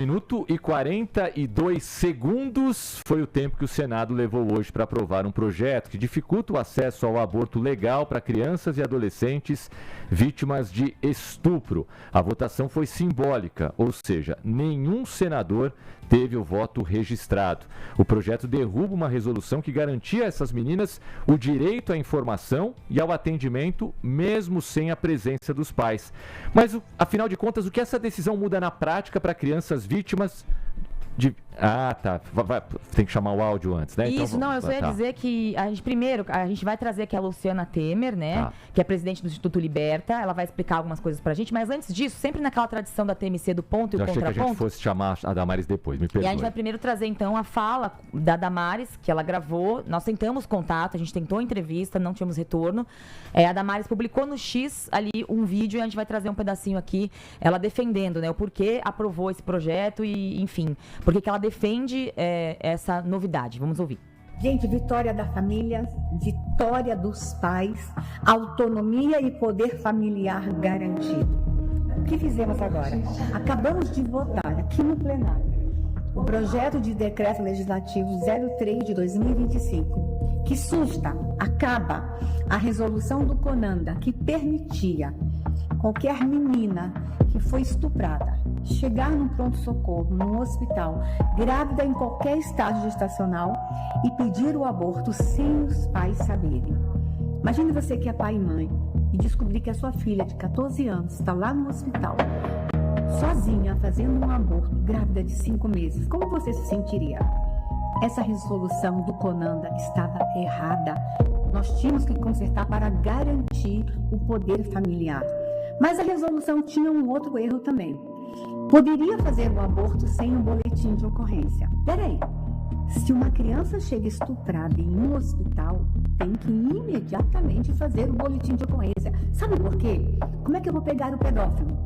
Minuto e 42 segundos foi o tempo que o Senado levou hoje para aprovar um projeto que dificulta o acesso ao aborto legal para crianças e adolescentes vítimas de estupro. A votação foi simbólica, ou seja, nenhum senador teve o voto registrado. O projeto derruba uma resolução que garantia a essas meninas o direito à informação e ao atendimento, mesmo sem a presença dos pais. Mas, afinal de contas, o que essa decisão muda na prática para crianças vítimas de... Ah, tá. Tem que chamar o áudio antes, né? Isso, então, eu só ia dizer que a gente vai trazer aqui a Luciana Temer, né? Que é presidente do Instituto Liberta. Ela vai explicar algumas coisas pra gente, mas antes disso, sempre naquela tradição da TMC do ponto e o contraponto. Eu achei que a gente fosse chamar a Damares depois, me perdoe. E a gente vai primeiro trazer, então, a fala da Damares, que ela gravou. Nós tentamos contato, a gente tentou entrevista, não tivemos retorno. A Damares publicou no X ali um vídeo e a gente vai trazer um pedacinho aqui, ela defendendo, né? O porquê aprovou esse projeto e, enfim, porque que ela defende essa novidade. Vamos ouvir. Gente, vitória da família, vitória dos pais, autonomia e poder familiar garantido. O que fizemos agora? Acabamos de votar aqui no plenário o projeto de decreto legislativo 03 de 2025, que acaba a resolução do CONANDA, que permitia qualquer menina que foi estuprada chegar num pronto-socorro, num hospital, grávida em qualquer estágio gestacional e pedir o aborto sem os pais saberem. Imagine você que é pai e mãe e descobrir que a sua filha de 14 anos está lá no hospital, sozinha, fazendo um aborto, grávida de 5 meses. Como você se sentiria? Essa resolução do CONANDA estava errada. Nós tínhamos que consertar para garantir o poder familiar. Mas a resolução tinha um outro erro também. Poderia fazer o aborto sem um boletim de ocorrência. Peraí, se uma criança chega estuprada em um hospital, tem que imediatamente fazer o boletim de ocorrência. Sabe por quê? Como é que eu vou pegar o pedófilo?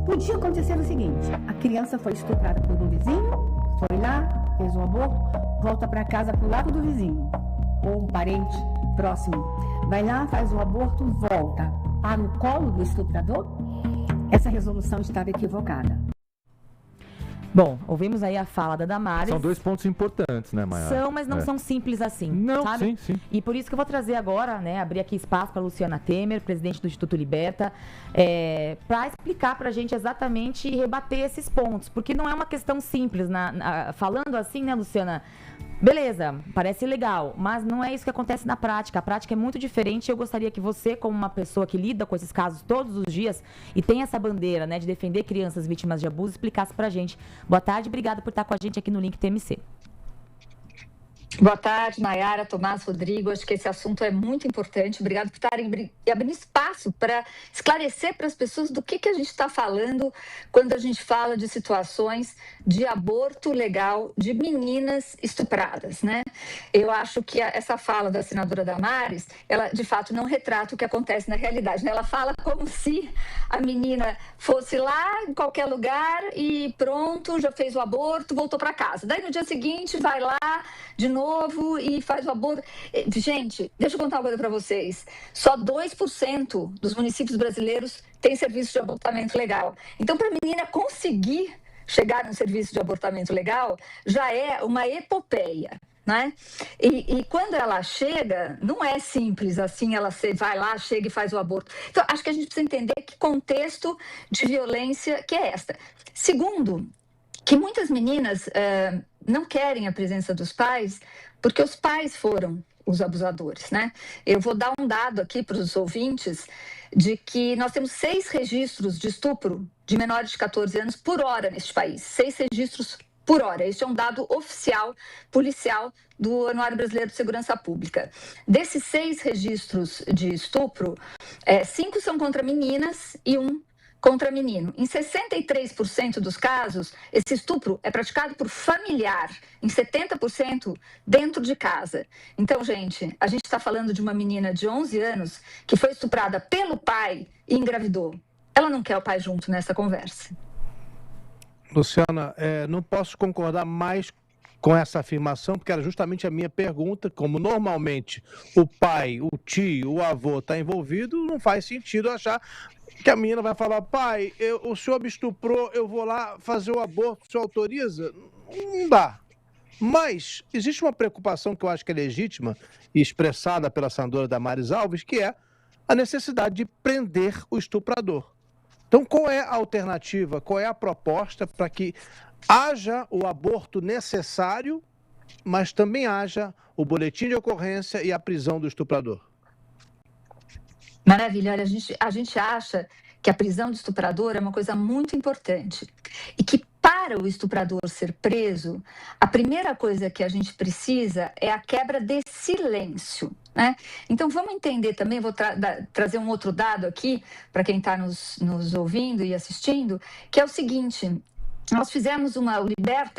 Podia acontecer o seguinte: a criança foi estuprada por um vizinho, foi lá, fez o aborto, volta para casa pro lado do vizinho, ou um parente próximo. Vai lá, faz o aborto, volta para o colo do estuprador. Essa resolução estava equivocada. Bom, ouvimos aí a fala da Damares. São 2 pontos importantes, né, Maiara? São, mas não são simples assim. Não, sabe? Sim. E por isso que eu vou trazer agora, né, abrir aqui espaço para Luciana Temer, presidente do Instituto Liberta, para explicar para a gente exatamente e rebater esses pontos, porque não é uma questão simples. Falando assim, né, Luciana? Beleza, parece legal, mas não é isso que acontece na prática. A prática é muito diferente. Eu gostaria que você, como uma pessoa que lida com esses casos todos os dias e tem essa bandeira, né, de defender crianças vítimas de abuso, explicasse pra gente. Boa tarde, obrigada por estar com a gente aqui no Link TMC. Boa tarde, Nayara, Tomás, Rodrigo. Acho que esse assunto é muito importante. Obrigado por estarem abrindo espaço para esclarecer para as pessoas do que a gente está falando quando a gente fala de situações de aborto legal de meninas estupradas, né? Eu acho que essa fala da senadora Damares, ela de fato não retrata o que acontece na realidade, né? Ela fala como se a menina fosse lá em qualquer lugar e pronto, já fez o aborto, voltou para casa. Daí no dia seguinte vai lá de novo e faz o aborto. Gente, deixa eu contar uma coisa para vocês. Só 2% dos municípios brasileiros têm serviço de abortamento legal. Então, para a menina conseguir chegar no serviço de abortamento legal, já é uma epopeia, né? E quando ela chega, não é simples assim, ela vai lá, chega e faz o aborto. Então, acho que a gente precisa entender que contexto de violência que é esta. Segundo, que muitas meninas não querem a presença dos pais porque os pais foram os abusadores, né? Eu vou dar um dado aqui para os ouvintes de que nós temos 6 registros de estupro de menores de 14 anos por hora neste país. 6 registros por hora. Este é um dado oficial, policial, do Anuário Brasileiro de Segurança Pública. Desses 6 registros de estupro, 5 são contra meninas e 1 contra menino. Em 63% dos casos, esse estupro é praticado por familiar, em 70% dentro de casa. Então, gente, a gente está falando de uma menina de 11 anos que foi estuprada pelo pai e engravidou. Ela não quer o pai junto nessa conversa. Luciana, não posso concordar mais com essa afirmação, porque era justamente a minha pergunta, como normalmente o pai, o tio, o avô está envolvido, não faz sentido achar que a menina vai falar, pai, o senhor me estuprou, eu vou lá fazer o aborto, o senhor autoriza? Não dá. Mas existe uma preocupação que eu acho que é legítima e expressada pela senadora Damares Alves, que é a necessidade de prender o estuprador. Então, qual é a alternativa, qual é a proposta para que haja o aborto necessário, mas também haja o boletim de ocorrência e a prisão do estuprador? Maravilha. Olha, a gente acha que a prisão do estuprador é uma coisa muito importante e que para o estuprador ser preso, a primeira coisa que a gente precisa é a quebra de silêncio, né? Então, vamos entender também, vou trazer um outro dado aqui para quem está nos ouvindo e assistindo, que é o seguinte... Nós fizemos o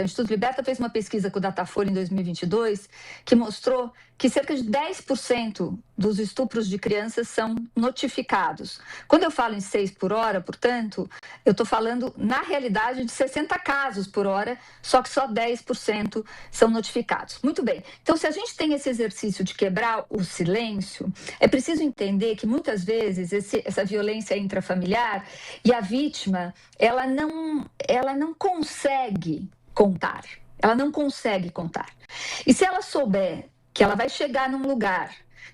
Instituto Liberta fez uma pesquisa com o Datafolha em 2022 que mostrou que cerca de 10% dos estupros de crianças são notificados. Quando eu falo em 6 por hora, portanto, eu estou falando, na realidade, de 60 casos por hora, só que só 10% são notificados. Muito bem. Então, se a gente tem esse exercício de quebrar o silêncio, é preciso entender que, muitas vezes, essa violência intrafamiliar e a vítima, ela não consegue contar. Ela não consegue contar. E se ela souber que ela vai chegar num lugar,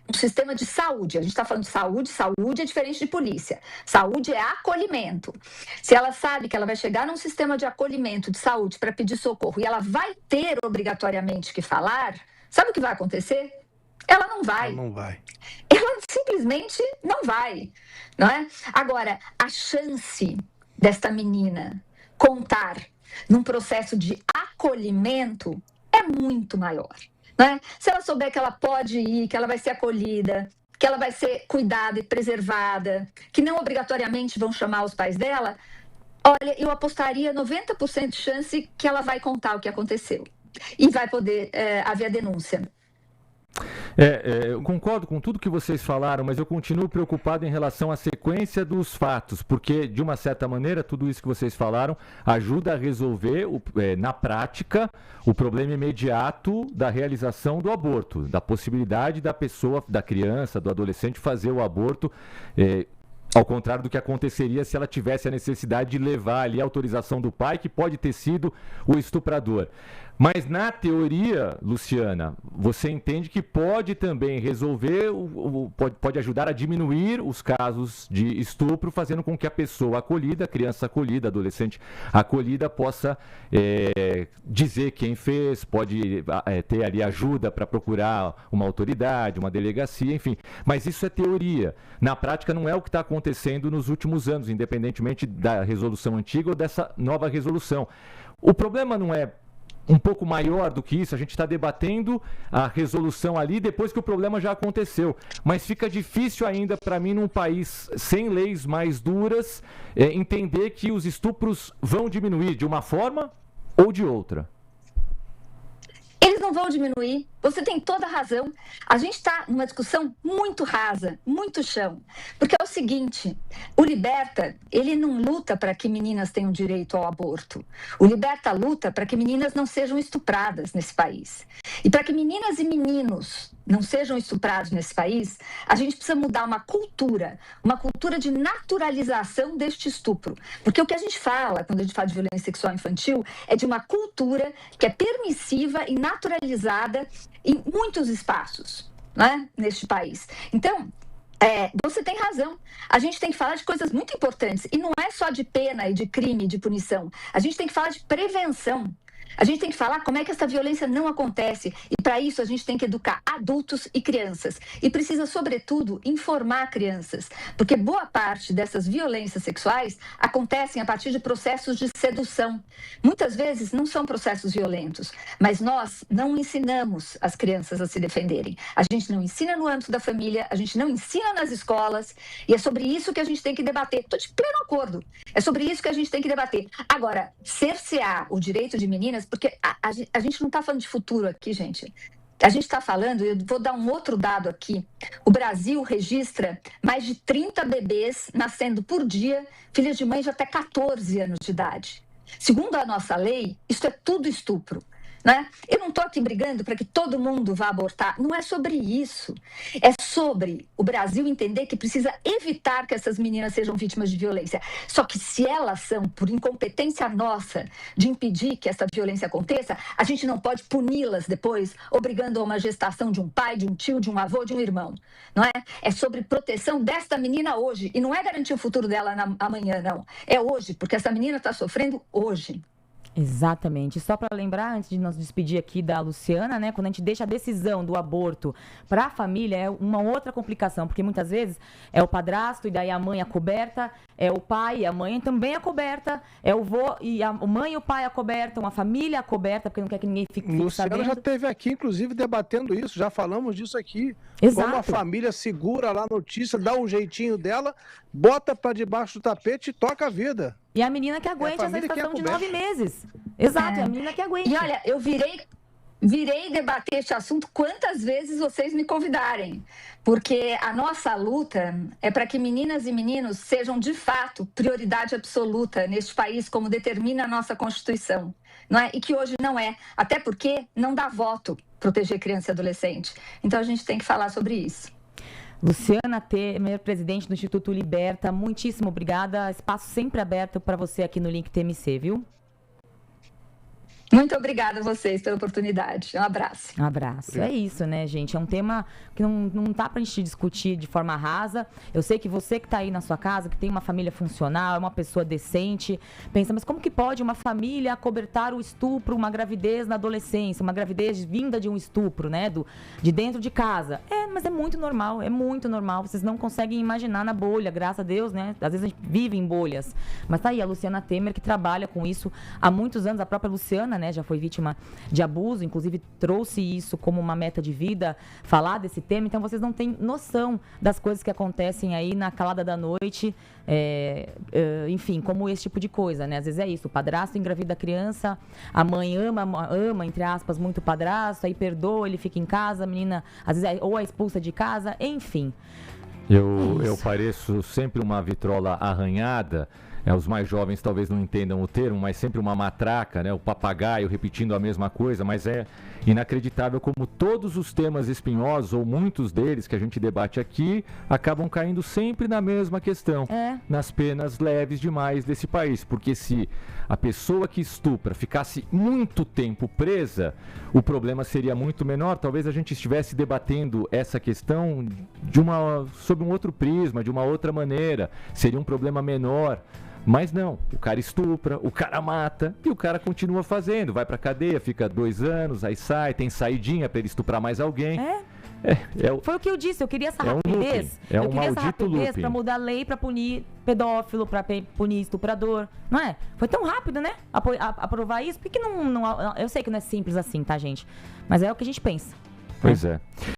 um sistema de saúde, a gente está falando de saúde é diferente de polícia. Saúde é acolhimento. Se ela sabe que ela vai chegar num sistema de acolhimento de saúde para pedir socorro e ela vai ter obrigatoriamente que falar, sabe o que vai acontecer? Ela não vai. Ela não vai. Ela simplesmente não vai, não é? Agora, a chance desta menina contar num processo de acolhimento é muito maior, né? Se ela souber que ela pode ir, que ela vai ser acolhida, que ela vai ser cuidada e preservada, que não obrigatoriamente vão chamar os pais dela, olha, eu apostaria 90% de chance que ela vai contar o que aconteceu e vai poder haver a denúncia. Eu concordo com tudo que vocês falaram, mas eu continuo preocupado em relação à sequência dos fatos, porque, de uma certa maneira, tudo isso que vocês falaram ajuda a resolver, na prática, o problema imediato da realização do aborto, da possibilidade da pessoa, da criança, do adolescente fazer o aborto, ao contrário do que aconteceria se ela tivesse a necessidade de levar ali a autorização do pai, que pode ter sido o estuprador. Mas na teoria, Luciana, você entende que pode também resolver, pode ajudar a diminuir os casos de estupro, fazendo com que a pessoa acolhida, a criança acolhida, a adolescente acolhida, possa dizer quem fez, pode ter ali ajuda para procurar uma autoridade, uma delegacia, enfim. Mas isso é teoria. Na prática não é o que está acontecendo nos últimos anos, independentemente da resolução antiga ou dessa nova resolução. O problema não é um pouco maior do que isso, a gente está debatendo a resolução ali depois que o problema já aconteceu, mas fica difícil ainda para mim, num país sem leis mais duras, entender que os estupros vão diminuir de uma forma ou de outra. Eles não vão diminuir, você tem toda a razão. A gente está numa discussão muito rasa, muito chão. Porque é o seguinte, o Liberta, ele não luta para que meninas tenham direito ao aborto. O Liberta luta para que meninas não sejam estupradas nesse país. E para que meninas e meninos não sejam estuprados nesse país, a gente precisa mudar uma cultura de naturalização deste estupro. Porque o que a gente fala, quando a gente fala de violência sexual infantil, é de uma cultura que é permissiva e naturalizada em muitos espaços, né, neste país. Então, você tem razão. A gente tem que falar de coisas muito importantes. E não é só de pena e de crime, de punição. A gente tem que falar de prevenção. A gente tem que falar como é que essa violência não acontece. E para isso a gente tem que educar adultos e crianças. E precisa, sobretudo, informar crianças. Porque boa parte dessas violências sexuais acontecem a partir de processos de sedução. Muitas vezes não são processos violentos, mas nós não ensinamos as crianças a se defenderem. A gente não ensina no âmbito da família, a gente não ensina nas escolas. E é sobre isso que a gente tem que debater. Estou de pleno acordo. É sobre isso que a gente tem que debater. Agora, cercear o direito de meninas, porque a gente não está falando de futuro aqui, gente. A gente está falando, eu vou dar um outro dado aqui. O Brasil registra mais de 30 bebês nascendo por dia, filhas de mães de até 14 anos de idade. Segundo a nossa lei, isso é tudo estupro. Né? Eu não estou aqui brigando para que todo mundo vá abortar. Não é sobre isso. É sobre o Brasil entender que precisa evitar que essas meninas sejam vítimas de violência. Só que se elas são, por incompetência nossa, de impedir que essa violência aconteça, a gente não pode puni-las depois, obrigando a uma gestação de um pai, de um tio, de um avô, de um irmão. Não é? É sobre proteção desta menina hoje. E não é garantir o futuro dela amanhã, não. É hoje, porque essa menina está sofrendo hoje. Exatamente. Só para lembrar, antes de nos despedir aqui da Luciana, né? Quando a gente deixa a decisão do aborto para a família, é uma outra complicação, porque muitas vezes é o padrasto e daí a mãe é coberta, é o pai e a mãe também é coberta, é o vô e a mãe e o pai é coberta, uma família é coberta, porque não quer que ninguém fique sabendo. Luciana já esteve aqui, inclusive, debatendo isso, já falamos disso aqui. Exato. Como a família segura lá a notícia, dá um jeitinho dela, bota para debaixo do tapete e toca a vida. E a menina que aguente essa gestação de 9 meses. Exato, é a menina que aguente. E olha, eu virei debater este assunto quantas vezes vocês me convidarem. Porque a nossa luta é para que meninas e meninos sejam, de fato, prioridade absoluta neste país, como determina a nossa Constituição. Não é? E que hoje não é. Até porque não dá voto proteger criança e adolescente. Então a gente tem que falar sobre isso. Luciana Temer, presidente do Instituto Liberta, muitíssimo obrigada. Espaço sempre aberto para você aqui no Link TMC, viu? Muito obrigada a vocês pela oportunidade. Um abraço. Um abraço. Obrigado. É isso, né, gente? É um tema que não tá pra gente discutir de forma rasa. Eu sei que você que tá aí na sua casa, que tem uma família funcional, é uma pessoa decente, pensa, mas como que pode uma família acobertar o estupro, uma gravidez na adolescência, uma gravidez vinda de um estupro, né, de dentro de casa? Mas é muito normal, vocês não conseguem imaginar na bolha, graças a Deus, né? Às vezes a gente vive em bolhas. Mas tá aí a Luciana Temer, que trabalha com isso há muitos anos, a própria Luciana, né, já foi vítima de abuso, inclusive trouxe isso como uma meta de vida, falar desse tema, então vocês não têm noção das coisas que acontecem aí na calada da noite, enfim, como esse tipo de coisa, né? Às vezes é isso, o padrasto engravida a criança, a mãe ama, entre aspas, muito o padrasto, aí perdoa, ele fica em casa, a menina, às vezes, ou é expulsa de casa, enfim. Eu pareço sempre uma vitrola arranhada. Os mais jovens talvez não entendam o termo, mas sempre uma matraca, né? O papagaio repetindo a mesma coisa, mas é inacreditável como todos os temas espinhosos, ou muitos deles que a gente debate aqui, acabam caindo sempre na mesma questão, nas penas leves demais desse país, porque se a pessoa que estupra ficasse muito tempo presa, o problema seria muito menor. Talvez a gente estivesse debatendo essa questão sob um outro prisma, de uma outra maneira, seria um problema menor. Mas não, o cara estupra, o cara mata e o cara continua fazendo, vai pra cadeia, fica 2 anos, aí sai, tem saidinha pra ele estuprar mais alguém. Foi o que eu disse, eu queria essa rapidez. Eu queria essa rapidez pra mudar a lei, pra punir pedófilo, pra punir estuprador, não é? Foi tão rápido, né? Aprovar isso, porque não, eu sei que não é simples assim, tá, gente? Mas é o que a gente pensa. Pois é.